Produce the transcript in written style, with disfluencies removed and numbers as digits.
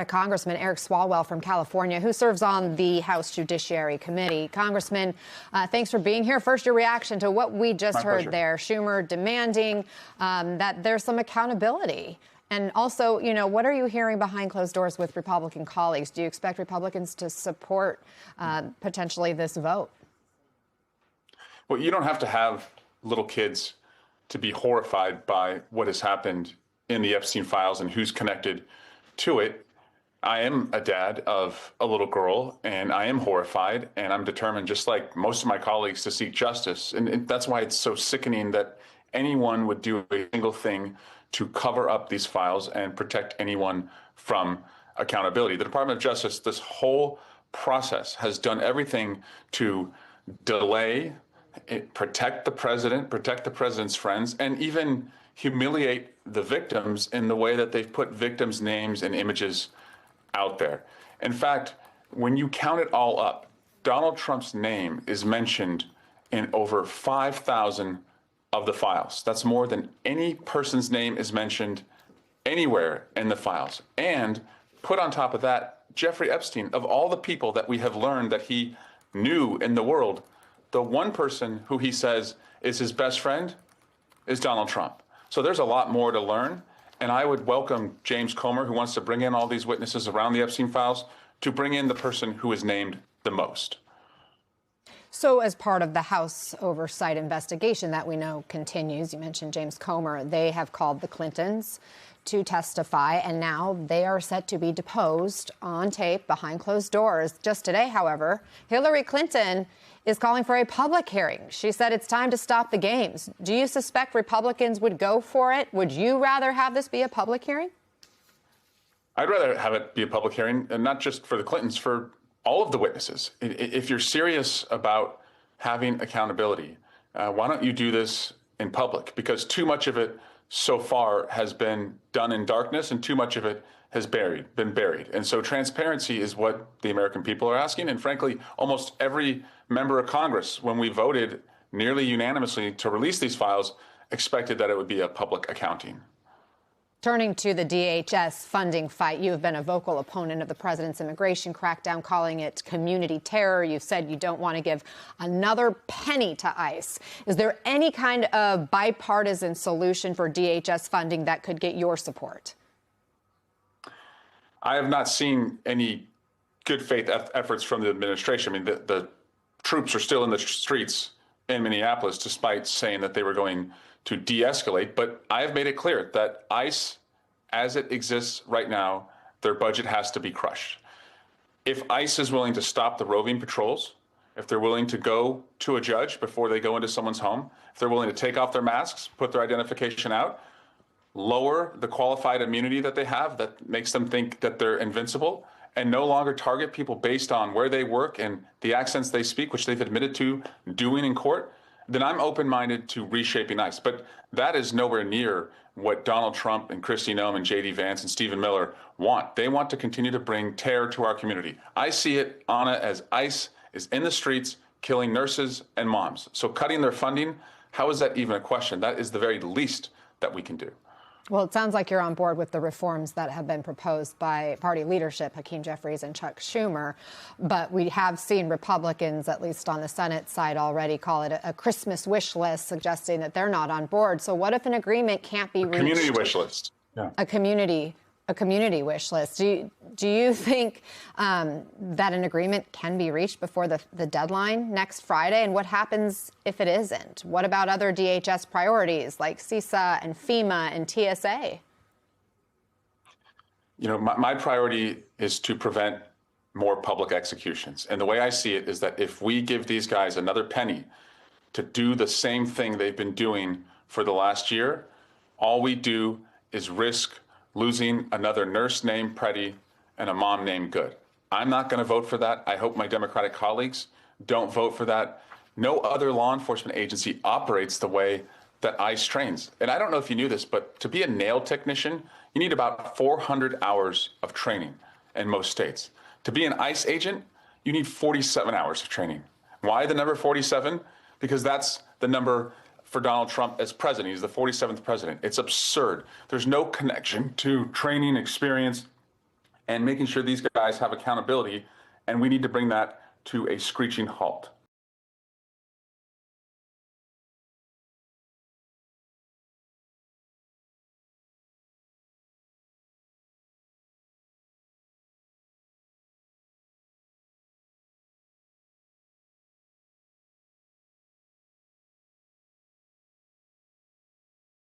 Congressman Eric Swalwell from California, who serves on the House Judiciary Committee. Congressman, thanks for being here. First, your reaction to what we just heard there. Schumer demanding that there's some accountability. And also, you know, what are you hearing behind closed doors with Republican colleagues? Do you expect Republicans to support potentially this vote? Well, you don't have to have little kids to be horrified by what has happened in the Epstein files and who's connected to it. I am a dad of a little girl, and I am horrified, and I'm determined, just like most of my colleagues, to seek justice. And that's why it's so sickening that anyone would do a single thing to cover up these files and protect anyone from accountability. The Department of Justice, this whole process, has done everything to delay, protect the president, protect the president's friends, and even humiliate the victims in the way that they've put victims' names and images out there. In fact, when you count it all up, Donald Trump's name is mentioned in over 5,000 of the files. That's more than any person's name is mentioned anywhere in the files. And put on top of that, Jeffrey Epstein, of all the people that we have learned that he knew in the world, the one person who he says is his best friend is Donald Trump. So there's a lot more to learn. And I would welcome James Comer, who wants to bring in all these witnesses around the Epstein files, to bring in the person who is named the most. So as part of the House oversight investigation that we know continues, you mentioned James Comer, they have called the Clintons to testify, and now they are set to be deposed on tape behind closed doors. Just today, however, Hillary Clinton is calling for a public hearing. She said it's time to stop the games. Do you suspect Republicans would go for it? Would you rather have this be a public hearing? I'd rather have it be a public hearing, and not just for the Clintons, for all of the witnesses. If you're serious about having accountability, why don't you do this in public? Because too much of it so far has been done in darkness, and too much of it has been buried. And so transparency is what the American people are asking. And frankly, almost every member of Congress, when we voted nearly unanimously to release these files, expected that it would be a public accounting. Turning to the DHS funding fight, you have been a vocal opponent of the president's immigration crackdown, calling it community terror. You've said you don't want to give another penny to ICE. Is there any kind of bipartisan solution for DHS funding that could get your support? I have not seen any good faith efforts from the administration. I mean, the troops are still in the streets in Minneapolis, despite saying that they were going to de-escalate. But I have made it clear that ICE, as it exists right now, their budget has to be crushed. If ICE is willing to stop the roving patrols, if they're willing to go to a judge before they go into someone's home, if they're willing to take off their masks, put their identification out, lower the qualified immunity that they have that makes them think that they're invincible, and no longer target people based on where they work and the accents they speak, which they've admitted to doing in court, then I'm open-minded to reshaping ICE. But that is nowhere near what Donald Trump and Kristi Noem and J.D. Vance and Stephen Miller want. They want to continue to bring terror to our community. I see it, Anna, as ICE is in the streets killing nurses and moms. So cutting their funding, how is that even a question? That is the very least that we can do. Well, it sounds like you're on board with the reforms that have been proposed by party leadership, Hakeem Jeffries and Chuck Schumer. But we have seen Republicans, at least on the Senate side, already call it a Christmas wish list, suggesting that they're not on board. So what if an agreement can't be reached? Community wish list. Yeah. A community wish list. Do you think that an agreement can be reached before the deadline next Friday? And what happens if it isn't? What about other DHS priorities like CISA and FEMA and TSA? You know, my priority is to prevent more public executions. And the way I see it is that if we give these guys another penny to do the same thing they've been doing for the last year, all we do is risk losing another nurse named Preddy and a mom named Good. I'm not going to vote for that. I hope my Democratic colleagues don't vote for that. No other law enforcement agency operates the way that ICE trains. And I don't know if you knew this, but to be a nail technician, you need about 400 hours of training in most states. To be an ICE agent, you need 47 hours of training. Why the number 47? Because that's the number for Donald Trump as president. He's the 47th president. It's absurd. There's no connection to training, experience, and making sure these guys have accountability. And we need to bring that to a screeching halt.